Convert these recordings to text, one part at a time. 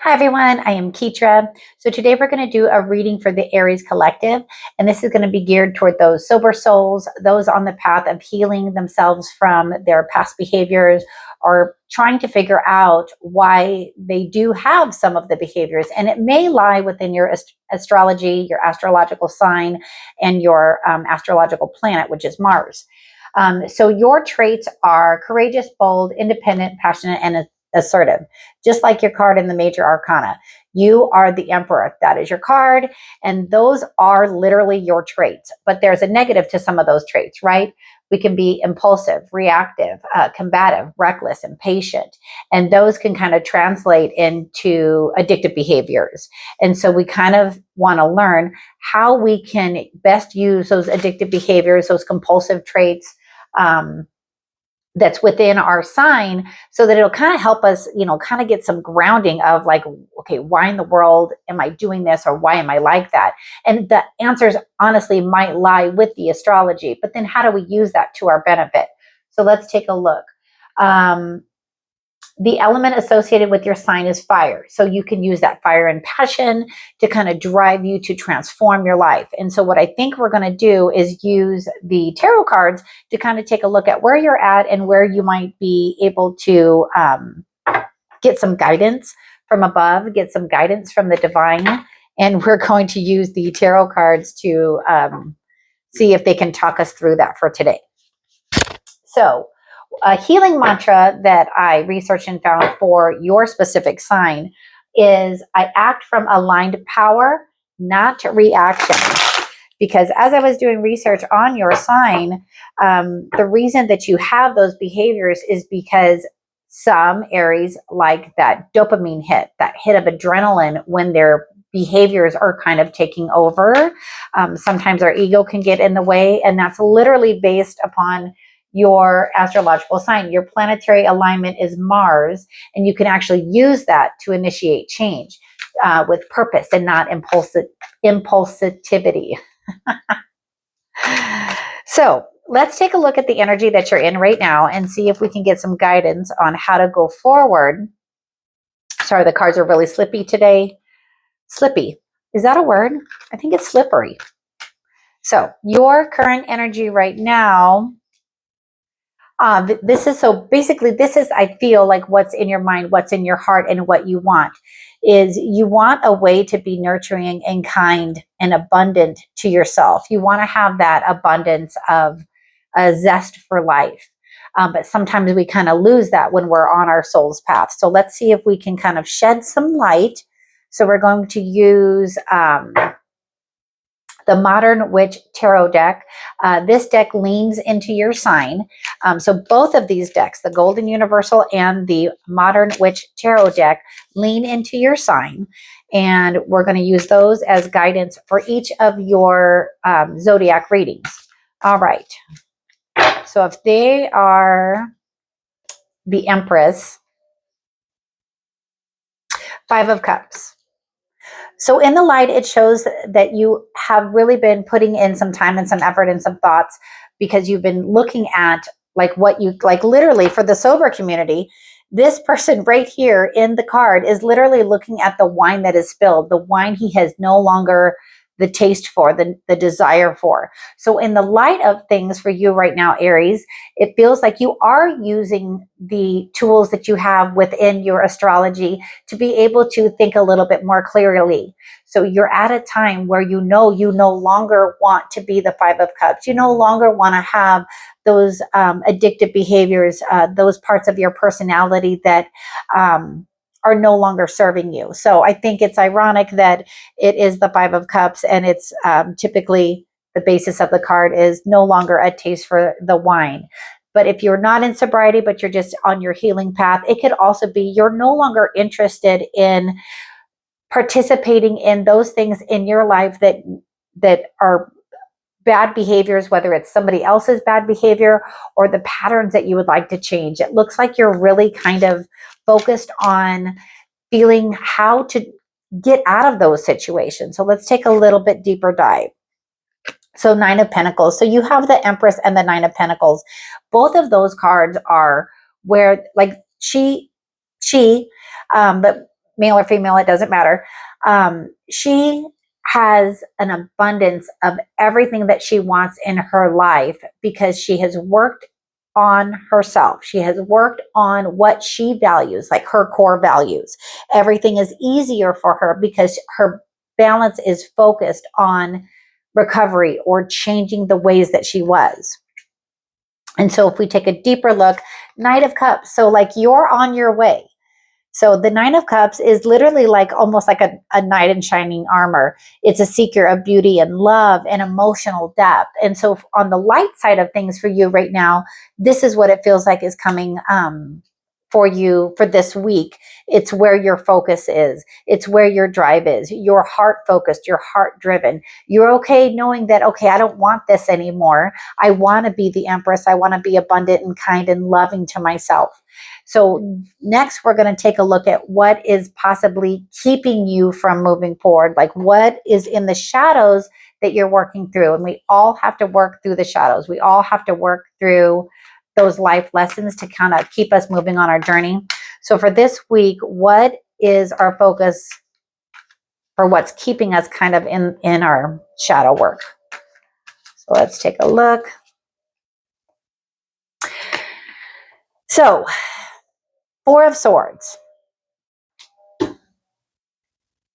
Hi everyone, I am Ketra. So today we're going to do a reading for the Aries collective, and this is going to be geared toward those sober souls, those on the path of healing themselves from their past behaviors or trying to figure out why they do have some of the behaviors. And it may lie within your astrology, your astrological sign, and your astrological planet, which is Mars. So your traits are courageous, bold, independent, passionate, and assertive, just like your card in the major arcana. You are the emperor. That is your card. And those are literally your traits. But there's a negative to some of those traits, right? We can be impulsive, reactive, combative, reckless, impatient. And those can kind of translate into addictive behaviors. And so we kind of want to learn how we can best use those addictive behaviors, those compulsive traits, that's within our sign, so that it'll kind of help us, kind of get some grounding of like, okay, why in the world am I doing this, or why am I like that? And the answers honestly might lie with the astrology, but then how do we use that to our benefit? So let's take a look. The element associated with your sign is fire. So you can use that fire and passion to kind of drive you to transform your life. And so what I think we're going to do is use the tarot cards to kind of take a look at where you're at and where you might be able to get some guidance from above, get some guidance from the divine. And we're going to use the tarot cards to see if they can talk us through that for today. So a healing mantra that I researched and found for your specific sign is, I act from aligned power, not reaction. Because as I was doing research on your sign, the reason that you have those behaviors is because some Aries like that dopamine hit, that hit of adrenaline when their behaviors are kind of taking over. Sometimes our ego can get in the way, and that's literally based upon your astrological sign. Your planetary alignment is Mars, and you can actually use that to initiate change with purpose and not impulsivity. So let's take a look at the energy that you're in right now and see if we can get some guidance on how to go forward. Sorry, the cards are really slippy today. Slippy. Is that a word? I think it's slippery. So your current energy right now, this is, I feel like what's in your mind, what's in your heart, and what you want is, you want a way to be nurturing and kind and abundant to yourself. You want to have that abundance of a zest for life. But sometimes we kind of lose that when we're on our soul's path. So let's see if we can kind of shed some light. So we're going to use the Modern Witch Tarot deck. This deck leans into your sign. So both of these decks, the Golden Universal and the Modern Witch Tarot deck, lean into your sign. And we're going to use those as guidance for each of your zodiac readings. All right. So if they are the Empress, Five of Cups. So in the light, it shows that you have really been putting in some time and some effort and some thoughts, because you've been looking at like what you like. Literally, for the sober community, this person right here in the card is literally looking at the wine that is spilled, the wine he has no longer the taste for, the desire for. So in the light of things for you right now, Aries, it feels like you are using the tools that you have within your astrology to be able to think a little bit more clearly. So you're at a time where you no longer want to be the Five of Cups. You no longer want to have those addictive behaviors, those parts of your personality that are no longer serving you. So I think it's ironic that it is the Five of Cups, and it's typically the basis of the card is no longer a taste for the wine. But if you're not in sobriety, but you're just on your healing path, it could also be you're no longer interested in participating in those things in your life that are bad behaviors, whether it's somebody else's bad behavior or the patterns that you would like to change. It looks like you're really kind of focused on feeling how to get out of those situations. So let's take a little bit deeper dive. So Nine of Pentacles. So you have the Empress and the Nine of Pentacles. Both of those cards are where like but male or female, it doesn't matter. She has an abundance of everything that she wants in her life because she has worked on herself. She has worked on what she values, like her core values. Everything is easier for her because her balance is focused on recovery or changing the ways that she was. And so if we take a deeper look, Knight of Cups, so like you're on your way. So the Nine of Cups is literally like almost like a knight in shining armor. It's a seeker of beauty and love and emotional depth. And so on the light side of things for you right now, this is what it feels like is coming for you for this week. It's where your focus is. It's where your drive is. You're heart focused. You're heart driven. You're okay knowing that, okay, I don't want this anymore. I want to be the Empress. I want to be abundant and kind and loving to myself. So next, we're going to take a look at what is possibly keeping you from moving forward, like what is in the shadows that you're working through. And we all have to work through the shadows. We all have to work through those life lessons to kind of keep us moving on our journey. So for this week, what is our focus for what's keeping us kind of in our shadow work? So let's take a look. So, Four of Swords.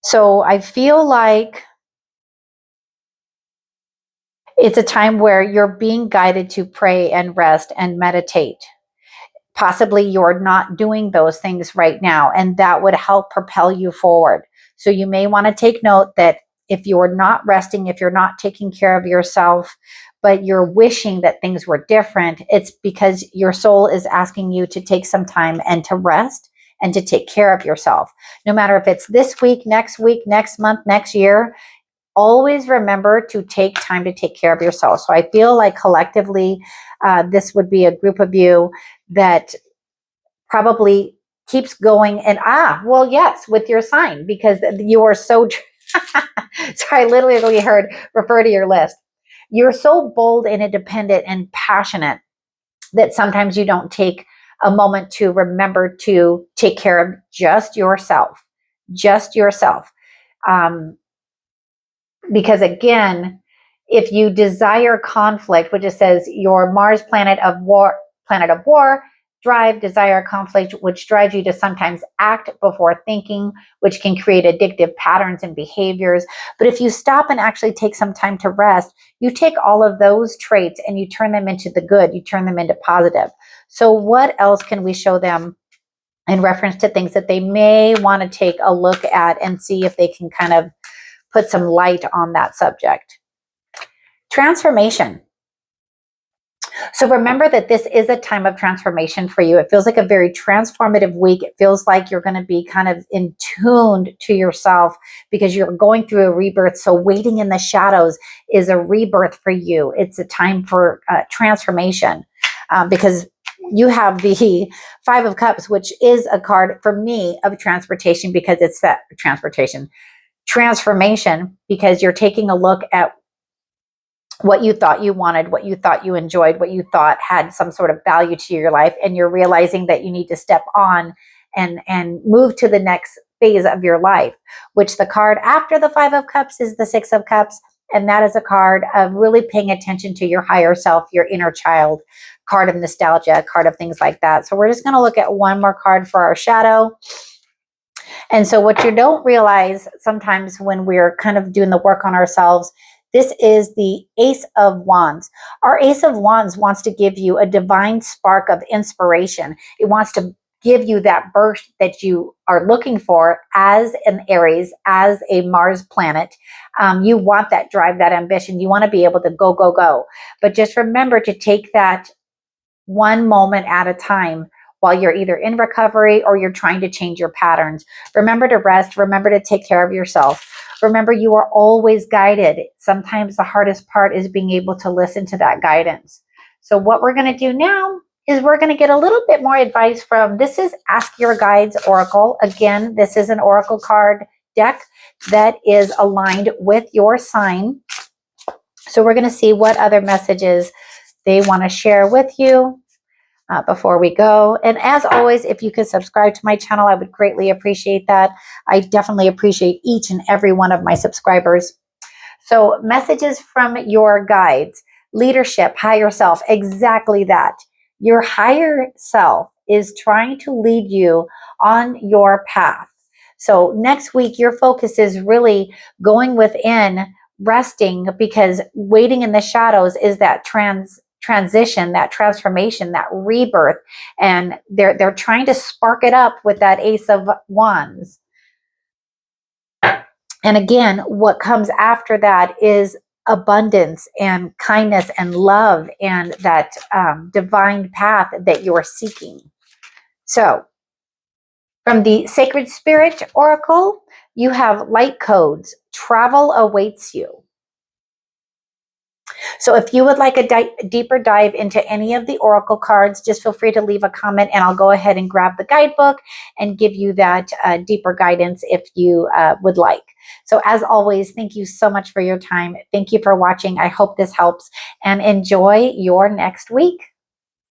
So I feel like it's a time where you're being guided to pray and rest and meditate. Possibly you're not doing those things right now, and that would help propel you forward. So you may want to take note that if you're not resting, if you're not taking care of yourself, but you're wishing that things were different, it's because your soul is asking you to take some time and to rest and to take care of yourself. No matter if it's this week, next month, next year, always remember to take time to take care of yourself. So I feel like collectively, this would be a group of you that probably keeps going. And well, yes, with your sign, because you are so, so I literally heard refer to your list. You're so bold and independent and passionate that sometimes you don't take a moment to remember to take care of just yourself, because again, if you desire conflict, which it says your Mars planet of war, drive, desire conflict, which drives you to sometimes act before thinking, which can create addictive patterns and behaviors. But if you stop and actually take some time to rest, you take all of those traits and you turn them into the good, you turn them into positive. So what else can we show them in reference to things that they may want to take a look at and see if they can kind of put some light on that subject? Transformation. So remember that this is a time of transformation for you. It feels like a very transformative week. It feels like you're going to be kind of in tuned to yourself because you're going through a rebirth. So waiting in the shadows is a rebirth for you. It's a time for transformation because you have the Five of Cups, which is a card for me of transportation because it's that transformation because you're taking a look at what you thought you wanted, what you thought you enjoyed, what you thought had some sort of value to your life, and you're realizing that you need to step on and move to the next phase of your life, which the card after the Five of Cups is the Six of Cups, and that is a card of really paying attention to your higher self, your inner child, card of nostalgia, card of things like that. So we're just going to look at one more card for our shadow. And so what you don't realize sometimes when we're kind of doing the work on ourselves, this is the Ace of Wands. Our Ace of Wands wants to give you a divine spark of inspiration. It wants to give you that burst that you are looking for as an Aries, as a Mars planet. You want that drive, that ambition. You want to be able to go, go, go. But just remember to take that one moment at a time while you're either in recovery or you're trying to change your patterns. Remember to rest. Remember to take care of yourself. Remember, you are always guided. Sometimes the hardest part is being able to listen to that guidance. So what we're going to do now is we're going to get a little bit more advice from, this is Ask Your Guides Oracle. Again, this is an Oracle card deck that is aligned with your sign. So we're going to see what other messages they want to share with you. before we go. And as always, if you could subscribe to my channel, I would greatly appreciate that. I definitely appreciate each and every one of my subscribers. So messages from your guides, leadership, higher self, exactly that. Your higher self is trying to lead you on your path. So next week, your focus is really going within, resting, because waiting in the shadows is that transition, that transformation, that rebirth. And they're trying to spark it up with that Ace of Wands. And again, what comes after that is abundance and kindness and love and that divine path that you're seeking. So from the Sacred Spirit Oracle, you have light codes. Travel awaits you. So if you would like a deeper dive into any of the oracle cards, just feel free to leave a comment and I'll go ahead and grab the guidebook and give you that deeper guidance if you would like. So as always, thank you so much for your time. Thank you for watching. I hope this helps and enjoy your next week.